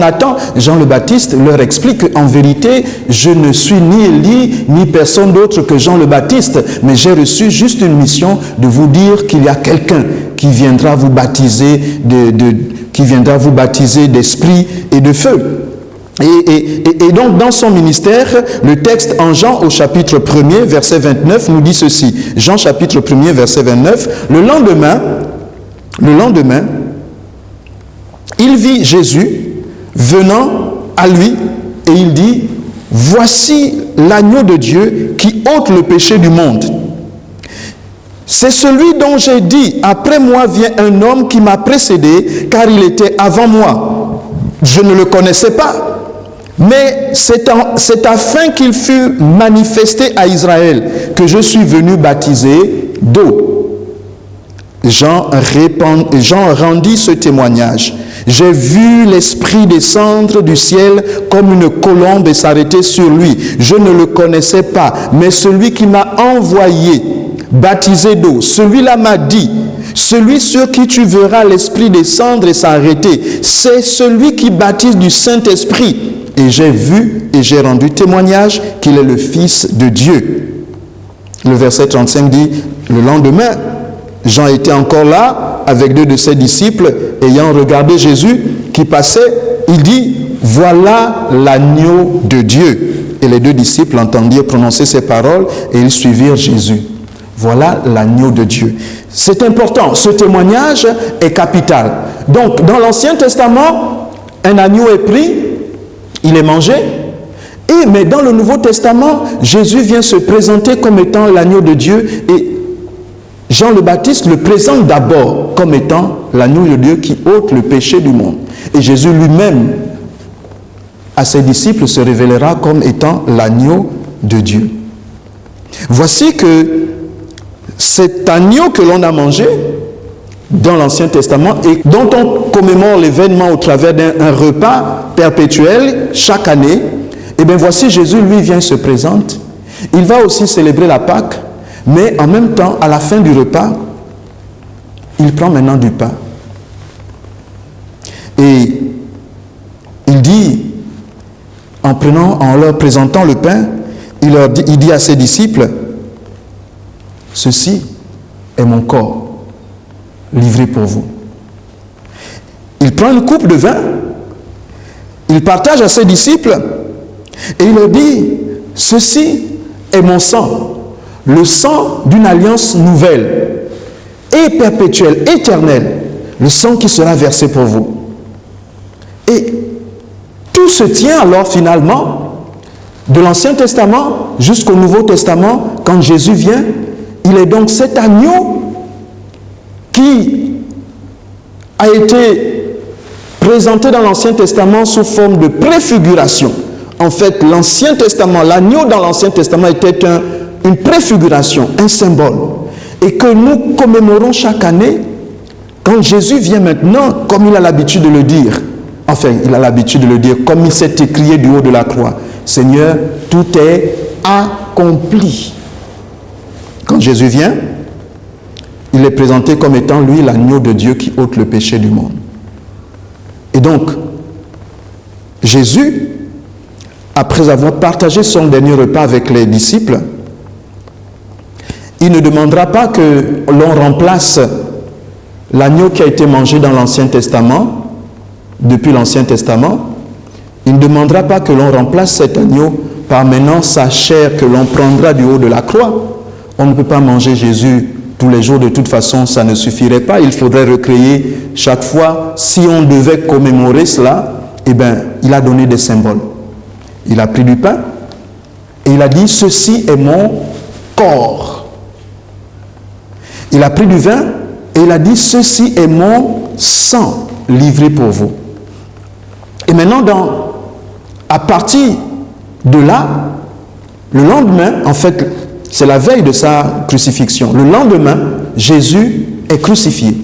S1: attend? Jean le Baptiste leur explique qu'en vérité, je ne suis ni Élie, ni personne d'autre que Jean le Baptiste, mais j'ai reçu juste une mission de vous dire qu'il y a quelqu'un qui viendra vous baptiser d'esprit et de feu. Et donc dans son ministère, le texte en Jean au chapitre 1er, verset 29, nous dit ceci. Jean chapitre 1er, verset 29. Le lendemain, il vit Jésus venant à lui et il dit, voici l'agneau de Dieu qui ôte le péché du monde. C'est celui dont j'ai dit, après moi vient un homme qui m'a précédé, car il était avant moi. Je ne le connaissais pas. Mais c'est afin qu'il fût manifesté à Israël que je suis venu baptiser d'eau. Jean rendit ce témoignage. J'ai vu l'Esprit descendre du ciel comme une colombe et s'arrêter sur lui. Je ne le connaissais pas, mais celui qui m'a envoyé baptisé d'eau. Celui-là m'a dit, celui sur qui tu verras l'Esprit descendre et s'arrêter, c'est celui qui baptise du Saint-Esprit. Et j'ai vu et j'ai rendu témoignage qu'il est le Fils de Dieu. Le verset 35 dit, le lendemain, Jean était encore là avec 2 de ses disciples, ayant regardé Jésus qui passait, il dit, voilà l'agneau de Dieu. Et les 2 disciples entendirent prononcer ces paroles et ils suivirent Jésus. Voilà l'agneau de Dieu. C'est important, ce témoignage est capital. Donc, dans l'Ancien Testament, un agneau est pris, il est mangé. Mais dans le Nouveau Testament, Jésus vient se présenter comme étant l'agneau de Dieu et Jean le Baptiste le présente d'abord comme étant l'agneau de Dieu qui ôte le péché du monde. Et Jésus lui-même, à ses disciples, se révélera comme étant l'agneau de Dieu. Voici que cet agneau que l'on a mangé dans l'Ancien Testament et dont on commémore l'événement au travers d'un repas perpétuel chaque année, et bien voici Jésus, lui, vient se présente. Il va aussi célébrer la Pâque, mais en même temps, à la fin du repas, il prend maintenant du pain. Et il dit, en leur présentant le pain, il dit à ses disciples, ceci est mon corps livré pour vous. Il prend une coupe de vin, il partage à ses disciples et il leur dit, ceci est mon sang, le sang d'une alliance nouvelle et perpétuelle, éternelle, le sang qui sera versé pour vous. Et tout se tient alors finalement de l'Ancien Testament jusqu'au Nouveau Testament. Quand Jésus vient, il est donc cet agneau qui a été présenté dans l'Ancien Testament sous forme de préfiguration. En fait, l'Ancien Testament, l'agneau dans l'Ancien Testament était une préfiguration, un symbole. Et que nous commémorons chaque année, quand Jésus vient maintenant, comme il a l'habitude de le dire, enfin, il a l'habitude de le dire, comme il s'est écrié du haut de la croix, Seigneur, tout est accompli. Quand Jésus vient, il est présenté comme étant lui l'agneau de Dieu qui ôte le péché du monde. Et donc, Jésus, après avoir partagé son dernier repas avec les disciples, il ne demandera pas que l'on remplace l'agneau qui a été mangé dans l'Ancien Testament, depuis l'Ancien Testament. Il ne demandera pas que l'on remplace cet agneau par maintenant sa chair que l'on prendra du haut de la croix. On ne peut pas manger Jésus tous les jours, de toute façon, ça ne suffirait pas. Il faudrait recréer chaque fois. Si on devait commémorer cela, eh bien, il a donné des symboles. Il a pris du pain et il a dit, ceci est mon corps. Il a pris du vin et il a dit, ceci est mon sang livré pour vous. Et maintenant, à partir de là, le lendemain, en fait, c'est la veille de sa crucifixion. Le lendemain, Jésus est crucifié.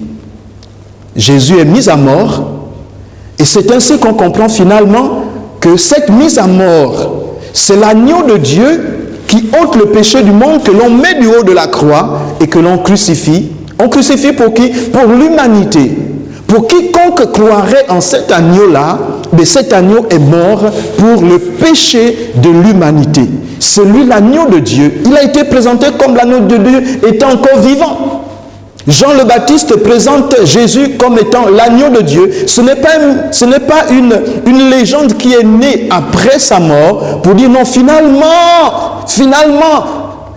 S1: Jésus est mis à mort. Et c'est ainsi qu'on comprend finalement que cette mise à mort, c'est l'agneau de Dieu qui ôte le péché du monde, que l'on met du haut de la croix et que l'on crucifie. On crucifie pour qui? Pour l'humanité. Pour quiconque croirait en cet agneau-là, mais cet agneau est mort pour le péché de l'humanité. Celui, l'agneau de Dieu, il a été présenté comme l'agneau de Dieu étant encore vivant. Jean le Baptiste présente Jésus comme étant l'agneau de Dieu. Ce n'est pas une légende qui est née après sa mort pour dire non, finalement,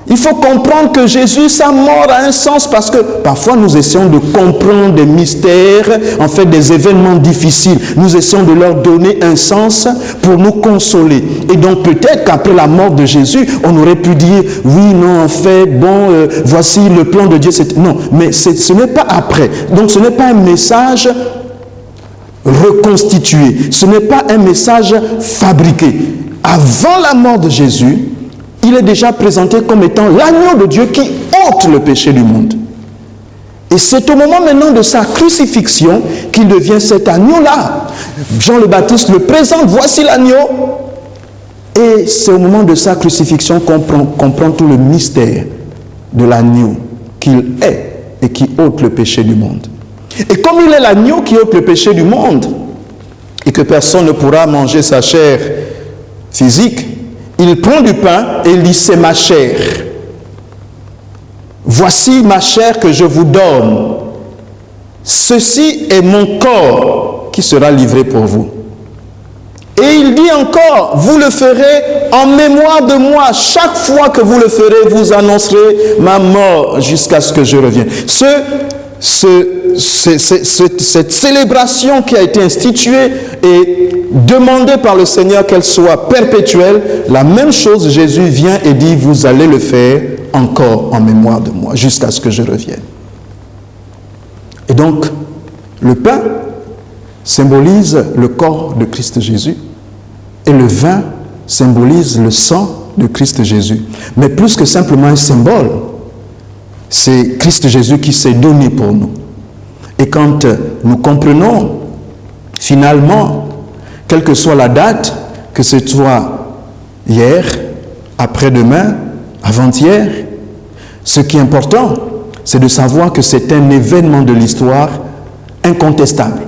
S1: il faut comprendre que Jésus, sa mort a un sens parce que parfois nous essayons de comprendre des mystères, en fait des événements difficiles. Nous essayons de leur donner un sens pour nous consoler. Et donc peut-être qu'après la mort de Jésus, on aurait pu dire, oui, non, en fait, bon, voici le plan de Dieu. Non, mais ce n'est pas après. Donc ce n'est pas un message reconstitué. Ce n'est pas un message fabriqué. Avant la mort de Jésus, il est déjà présenté comme étant l'agneau de Dieu qui ôte le péché du monde. Et c'est au moment maintenant de sa crucifixion qu'il devient cet agneau-là. Jean le Baptiste le présente, voici l'agneau. Et c'est au moment de sa crucifixion qu'on comprend tout le mystère de l'agneau qu'il est et qui ôte le péché du monde. Et comme il est l'agneau qui ôte le péché du monde, et que personne ne pourra manger sa chair physique, il prend du pain et il dit, c'est ma chair. Voici ma chair que je vous donne. Ceci est mon corps qui sera livré pour vous. Et il dit encore, vous le ferez en mémoire de moi. Chaque fois que vous le ferez, vous annoncerez ma mort jusqu'à ce que je revienne. Cette célébration qui a été instituée et demandée par le Seigneur qu'elle soit perpétuelle, la même chose, Jésus vient et dit, vous allez le faire encore en mémoire de moi, jusqu'à ce que je revienne. Et donc, le pain symbolise le corps de Christ Jésus et le vin symbolise le sang de Christ Jésus. Mais plus que simplement un symbole, c'est Christ Jésus qui s'est donné pour nous. Et quand nous comprenons, finalement, quelle que soit la date, que ce soit hier, après-demain, avant-hier, ce qui est important, c'est de savoir que c'est un événement de l'histoire incontestable.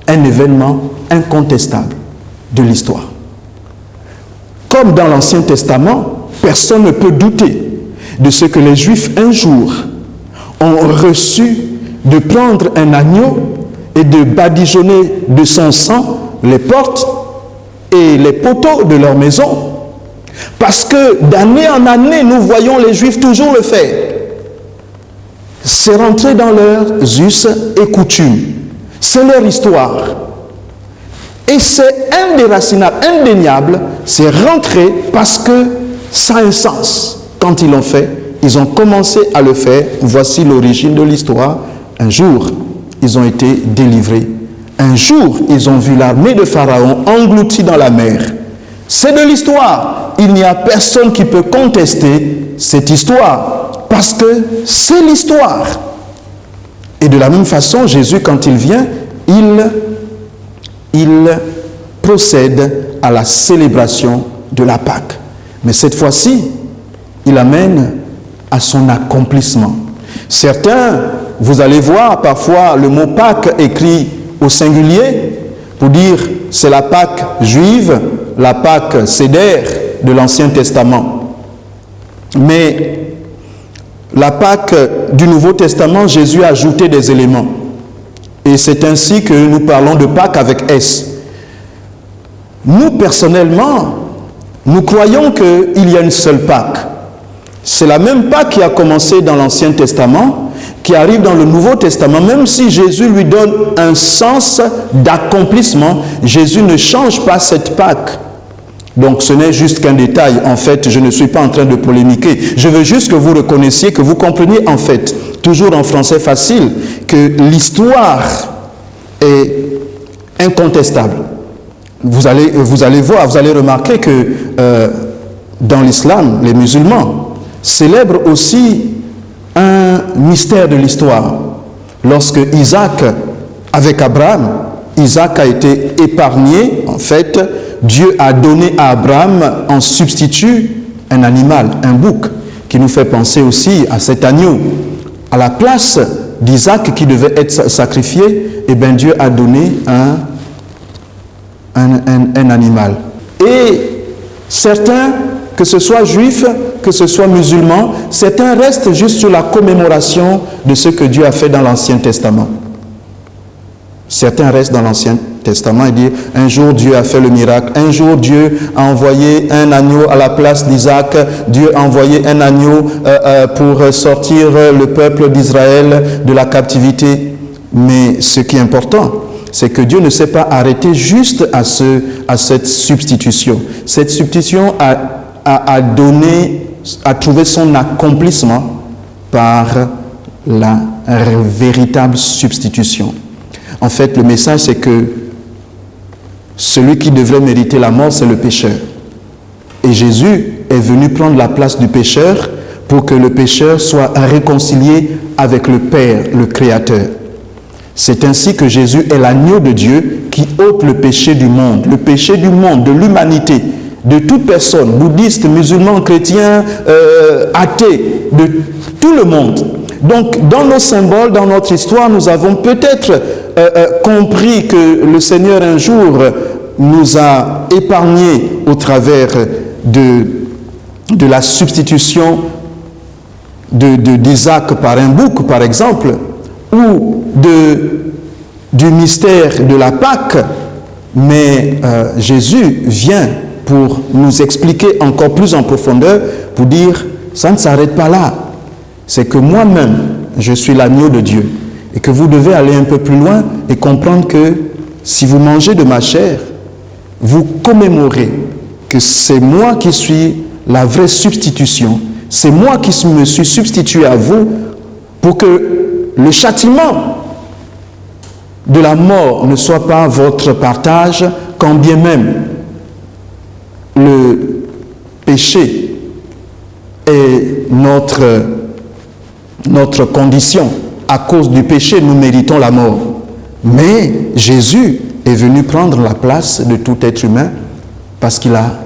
S1: Un événement incontestable de l'histoire. Comme dans l'Ancien Testament, personne ne peut douter de ce que les Juifs un jour ont reçu de prendre un agneau et de badigeonner de son sang les portes et les poteaux de leur maison. Parce que d'année en année, nous voyons les Juifs toujours le faire. C'est rentré dans leurs us et coutumes. C'est leur histoire. Et c'est indéracinable, indéniable, c'est rentré parce que ça a un sens. Quand ils l'ont fait, ils ont commencé à le faire. Voici l'origine de l'histoire. Un jour, ils ont été délivrés. Un jour, ils ont vu l'armée de Pharaon engloutie dans la mer. C'est de l'histoire. Il n'y a personne qui peut contester cette histoire parce que c'est l'histoire. Et de la même façon, Jésus, quand il vient, il procède à la célébration de la Pâque. Mais cette fois-ci, il amène à son accomplissement. Certains, vous allez voir parfois le mot Pâque écrit au singulier pour dire c'est la Pâque juive, la Pâque sédère de l'Ancien Testament. Mais la Pâque du Nouveau Testament, Jésus a ajouté des éléments. Et c'est ainsi que nous parlons de Pâques avec S. Nous, personnellement, nous croyons qu'il y a une seule Pâque. C'est la même Pâque qui a commencé dans l'Ancien Testament, qui arrive dans le Nouveau Testament. Même si Jésus lui donne un sens d'accomplissement, Jésus ne change pas cette Pâque. Donc ce n'est juste qu'un détail. En fait, je ne suis pas en train de polémiquer. Je veux juste que vous reconnaissiez, que vous compreniez en fait, toujours en français facile, que l'histoire est incontestable. Vous allez voir, vous allez remarquer que dans l'islam, les musulmans célèbrent aussi un mystère de l'histoire. Lorsque Isaac, avec Abraham, Isaac a été épargné, en fait, Dieu a donné à Abraham en substitut un animal, un bouc, qui nous fait penser aussi à cet agneau. À la place d'Isaac qui devait être sacrifié, eh bien Dieu a donné un animal. Et certains, que ce soit juifs, que ce soit musulmans, certains restent juste sur la commémoration de ce que Dieu a fait dans l'Ancien Testament. Certains restent dans l'Ancien Testament et disent un jour Dieu a fait le miracle, un jour Dieu a envoyé un agneau à la place d'Isaac, Dieu a envoyé un agneau pour sortir le peuple d'Israël de la captivité. Mais ce qui est important, c'est que Dieu ne s'est pas arrêté juste à cette substitution. Cette substitution a trouvé son accomplissement par la véritable substitution. En fait, le message, c'est que celui qui devrait mériter la mort, c'est le pécheur. Et Jésus est venu prendre la place du pécheur pour que le pécheur soit réconcilié avec le Père, le Créateur. C'est ainsi que Jésus est l'agneau de Dieu qui ôte le péché du monde, de l'humanité. de toute personne, bouddhiste, musulman, chrétien, athée, de tout le monde. Donc, dans nos symboles, dans notre histoire, nous avons peut-être compris que le Seigneur un jour nous a épargnés au travers de la substitution d'Isaac par un bouc, par exemple, ou du mystère de la Pâque. Mais Jésus vient pour nous expliquer encore plus en profondeur, pour dire, ça ne s'arrête pas là. C'est que moi-même, je suis l'agneau de Dieu. Et que vous devez aller un peu plus loin et comprendre que si vous mangez de ma chair, vous commémorez que c'est moi qui suis la vraie substitution. C'est moi qui me suis substitué à vous pour que le châtiment de la mort ne soit pas votre partage, quand bien même le péché est notre condition. À cause du péché, nous méritons la mort. Mais Jésus est venu prendre la place de tout être humain parce qu'il a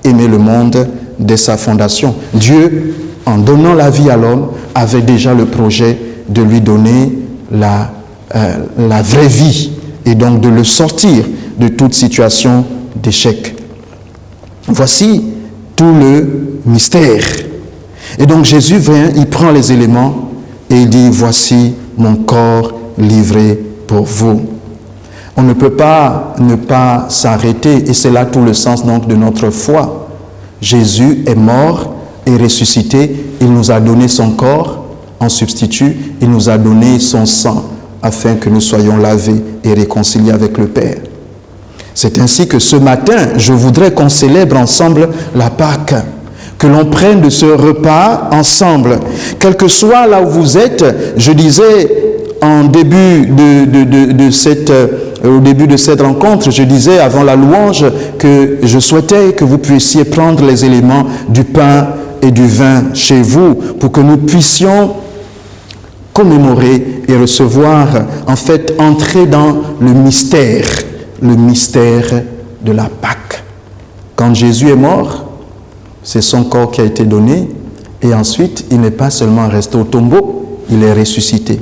S1: aimé le monde dès sa fondation. Dieu, en donnant la vie à l'homme, avait déjà le projet de lui donner la vraie vie et donc de le sortir de toute situation d'échec. Voici tout le mystère. Et donc Jésus vient, il prend les éléments et il dit, voici mon corps livré pour vous. On ne peut pas ne pas s'arrêter, et c'est là tout le sens donc de notre foi. Jésus est mort et ressuscité, il nous a donné son corps en substitut, il nous a donné son sang afin que nous soyons lavés et réconciliés avec le Père. C'est ainsi que ce matin, je voudrais qu'on célèbre ensemble la Pâque, que l'on prenne de ce repas ensemble. Quel que soit là où vous êtes, je disais en début au début de cette rencontre, je disais avant la louange que je souhaitais que vous puissiez prendre les éléments du pain et du vin chez vous pour que nous puissions commémorer et recevoir, en fait, entrer dans le mystère de la Pâque. Quand Jésus est mort, c'est son corps qui a été donné et ensuite, il n'est pas seulement resté au tombeau, il est ressuscité.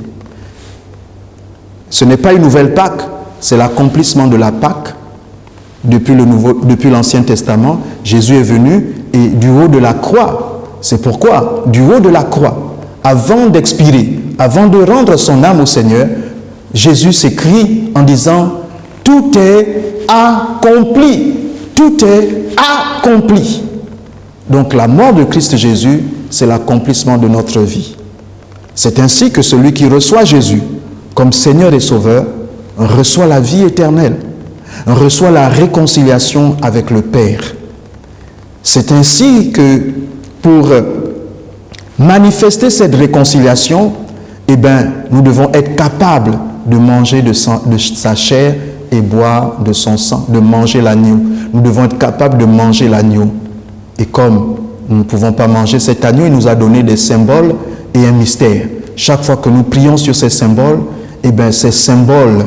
S1: Ce n'est pas une nouvelle Pâque, c'est l'accomplissement de la Pâque. Depuis l'Ancien Testament, Jésus est venu et du haut de la croix, c'est pourquoi, du haut de la croix, avant d'expirer, avant de rendre son âme au Seigneur, Jésus s'écrie en disant « Tout est accompli, tout est accompli ». Donc la mort de Christ Jésus, c'est l'accomplissement de notre vie. C'est ainsi que celui qui reçoit Jésus comme Seigneur et Sauveur reçoit la vie éternelle, reçoit la réconciliation avec le Père. C'est ainsi que pour manifester cette réconciliation, nous devons être capables de manger de sa chair et boire de son sang, de manger l'agneau. Nous devons être capables de manger l'agneau. Et comme nous ne pouvons pas manger cet agneau, il nous a donné des symboles et un mystère. Chaque fois que nous prions sur ces symboles, ces symboles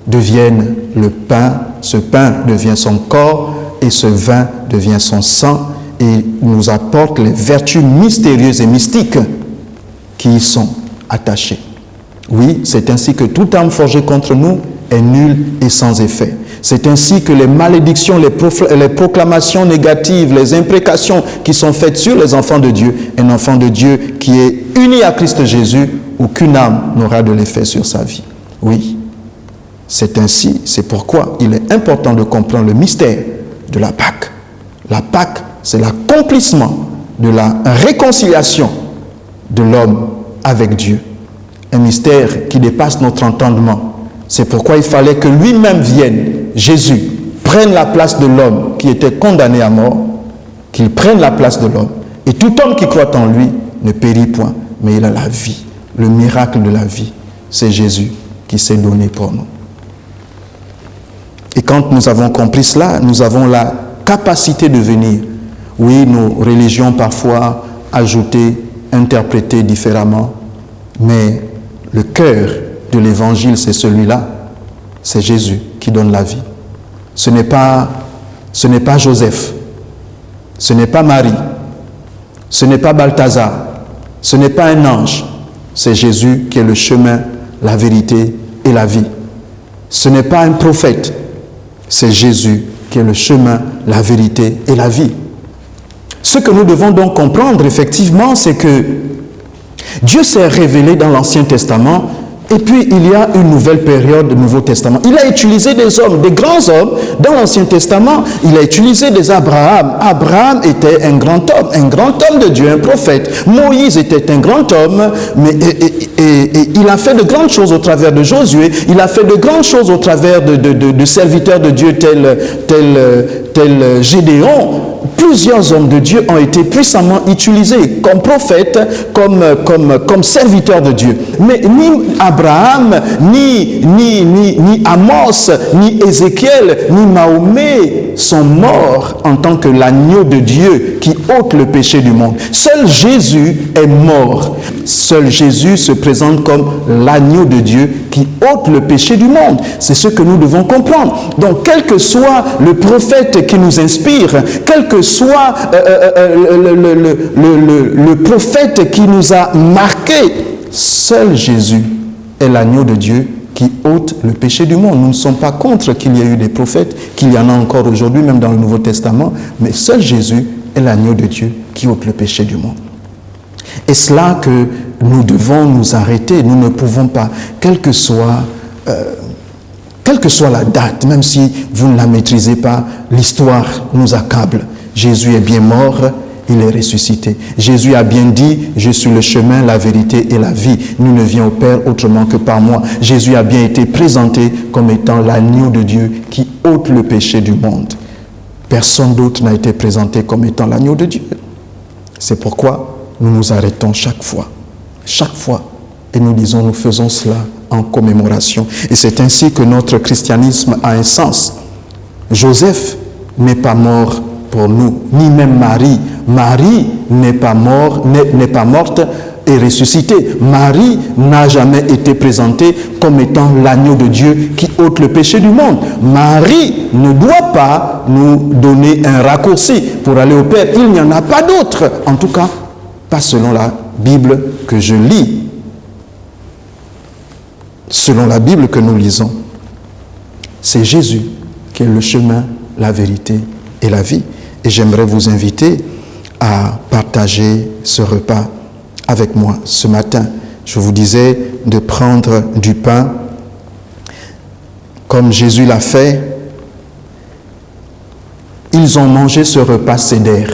S1: deviennent le pain, ce pain devient son corps et ce vin devient son sang et nous apporte les vertus mystérieuses et mystiques qui y sont attachées. Oui, c'est ainsi que toute âme forgée contre nous est nulle et sans effet. C'est ainsi que les malédictions, les proclamations négatives, les imprécations qui sont faites sur les enfants de Dieu, un enfant de Dieu qui est uni à Christ Jésus, aucune âme n'aura de l'effet sur sa vie. Oui, c'est ainsi, c'est pourquoi il est important de comprendre le mystère de la Pâque. La Pâque, c'est l'accomplissement de la réconciliation de l'homme avec Dieu. Un mystère qui dépasse notre entendement. C'est pourquoi il fallait que lui-même vienne, Jésus, prenne la place de l'homme qui était condamné à mort, qu'il prenne la place de l'homme. Et tout homme qui croit en lui ne périt point, mais il a la vie. Le miracle de la vie, c'est Jésus qui s'est donné pour nous. Et quand nous avons compris cela, nous avons la capacité de venir. Oui, nos religions parfois ajoutées, interprétées différemment, mais le cœur de l'évangile, c'est celui-là. C'est Jésus qui donne la vie. Ce n'est pas Joseph, Ce n'est pas Marie. Ce n'est pas Balthazar. Ce n'est pas un ange. C'est Jésus qui est le chemin, la vérité et la vie. Ce n'est pas un prophète. C'est Jésus qui est le chemin, la vérité et la vie. Ce que nous devons donc comprendre, effectivement, c'est que Dieu s'est révélé dans l'Ancien Testament et puis il y a une nouvelle période du Nouveau Testament. Il a utilisé des hommes, des grands hommes dans l'Ancien Testament. Il a utilisé des Abraham. Abraham était un grand homme de Dieu, un prophète. Moïse était un grand homme, mais il a fait de grandes choses au travers de Josué. Il a fait de grandes choses au travers de serviteurs de Dieu tels Gédéon. Plusieurs hommes de Dieu ont été puissamment utilisés comme prophètes, comme serviteurs de Dieu. Mais ni Abraham, ni Amos, ni Ézéchiel, ni Mahomet sont morts en tant que l'agneau de Dieu qui ôte le péché du monde. Seul Jésus est mort. Seul Jésus se présente comme l'agneau de Dieu qui ôte le péché du monde. C'est ce que nous devons comprendre. Donc, quel que soit le prophète qui nous inspire, quel que soit le prophète qui nous a marqués, seul Jésus est l'agneau de Dieu qui ôte le péché du monde. Nous ne sommes pas contre qu'il y ait eu des prophètes, qu'il y en a encore aujourd'hui, même dans le Nouveau Testament, mais seul Jésus est l'agneau de Dieu qui ôte le péché du monde. Et c'est là que nous devons nous arrêter. Nous ne pouvons pas, quelle que soit la date, même si vous ne la maîtrisez pas, l'histoire nous accable. Jésus est bien mort, il est ressuscité. Jésus a bien dit, je suis le chemin, la vérité et la vie. Nul ne vient au Père autrement que par moi. Jésus a bien été présenté comme étant l'agneau de Dieu qui ôte le péché du monde. Personne d'autre n'a été présenté comme étant l'agneau de Dieu. C'est pourquoi nous nous arrêtons chaque fois, et nous disons, nous faisons cela en commémoration. Et c'est ainsi que notre christianisme a un sens. Joseph n'est pas mort pour nous, ni même Marie. Marie n'est pas morte et ressuscitée. Marie n'a jamais été présentée comme étant l'agneau de Dieu qui ôte le péché du monde. Marie ne doit pas nous donner un raccourci pour aller au Père. Il n'y en a pas d'autre, en tout cas, pas selon la Bible que je lis. Selon la Bible que nous lisons, c'est Jésus qui est le chemin, la vérité et la vie. Et j'aimerais vous inviter à partager ce repas avec moi ce matin. Je vous disais de prendre du pain comme Jésus l'a fait. Ils ont mangé ce repas sédère,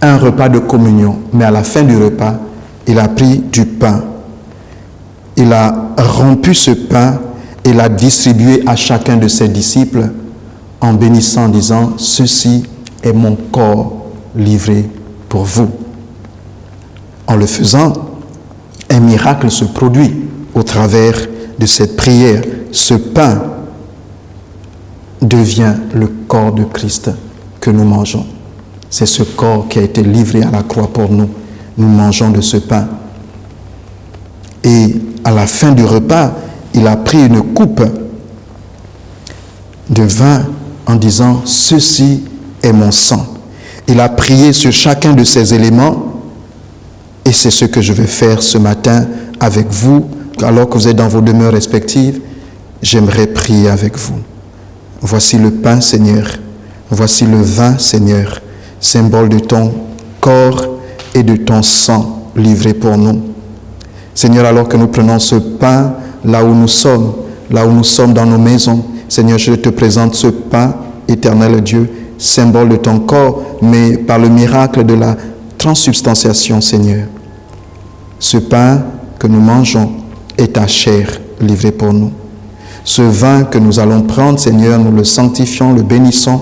S1: un repas de communion. Mais à la fin du repas, il a pris du pain. Il a rompu ce pain et l'a distribué à chacun de ses disciples en bénissant, en disant, « Ceci est mon corps livré pour vous. » En le faisant, un miracle se produit au travers de cette prière. Ce pain devient le corps de Christ que nous mangeons. C'est ce corps qui a été livré à la croix pour nous. Nous mangeons de ce pain. Et à la fin du repas, il a pris une coupe de vin en disant, « Ceci est mon sang. » Il a prié sur chacun de ces éléments et c'est ce que je vais faire ce matin avec vous. Alors que vous êtes dans vos demeures respectives, j'aimerais prier avec vous. Voici le pain, Seigneur. Voici le vin, Seigneur, symbole de ton corps et de ton sang livré pour nous. Seigneur, alors que nous prenons ce pain là où nous sommes dans nos maisons, Seigneur, je te présente ce pain, éternel Dieu, symbole de ton corps, mais par le miracle de la transsubstantiation, Seigneur. Ce pain que nous mangeons est ta chair livrée pour nous. Ce vin que nous allons prendre, Seigneur, nous le sanctifions, le bénissons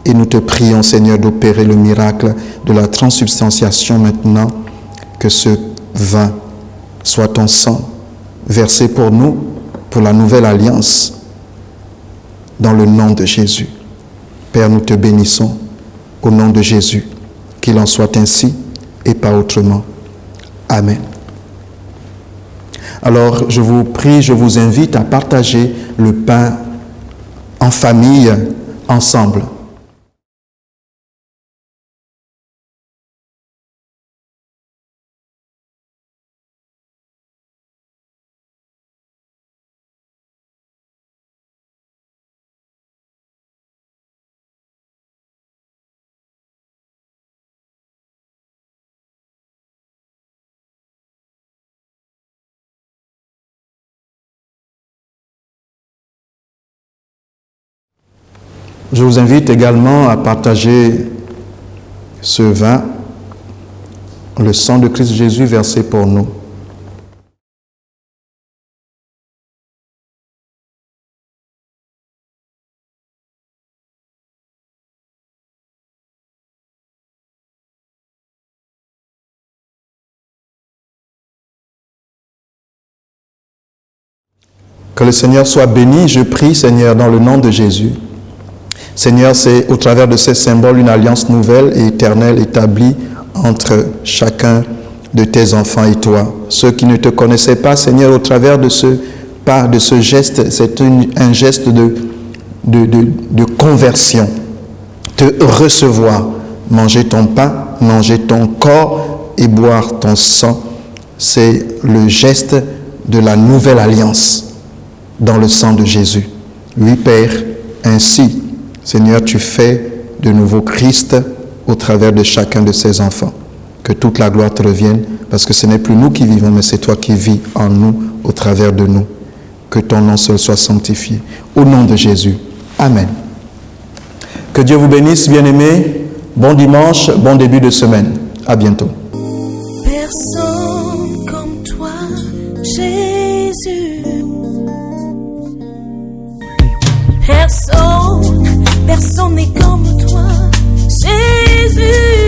S1: et nous te prions, Seigneur, d'opérer le miracle de la transsubstantiation maintenant, que ce vin soit ton sang versé pour nous, pour la nouvelle alliance, dans le nom de Jésus. Père, nous te bénissons au nom de Jésus. Qu'il en soit ainsi et pas autrement. Amen. Alors, je vous prie, je vous invite à partager le pain en famille, ensemble. Je vous invite également à partager ce vin, le sang de Christ Jésus versé pour nous. Que le Seigneur soit béni, je prie, Seigneur, dans le nom de Jésus. Seigneur, c'est au travers de ces symboles une alliance nouvelle et éternelle établie entre chacun de tes enfants et toi. Ceux qui ne te connaissaient pas, Seigneur, au travers de ce geste, c'est un geste de conversion. Te recevoir, manger ton pain, manger ton corps et boire ton sang, c'est le geste de la nouvelle alliance dans le sang de Jésus. Oui, Père, ainsi, Seigneur, tu fais de nouveau Christ au travers de chacun de ses enfants. Que toute la gloire te revienne, parce que ce n'est plus nous qui vivons, mais c'est toi qui vis en nous, au travers de nous. Que ton nom seul soit sanctifié. Au nom de Jésus. Amen. Que Dieu vous bénisse, bien-aimés. Bon dimanche, bon début de semaine. À bientôt.
S5: Personne comme toi, Jésus. Personne n'est comme toi, Jésus.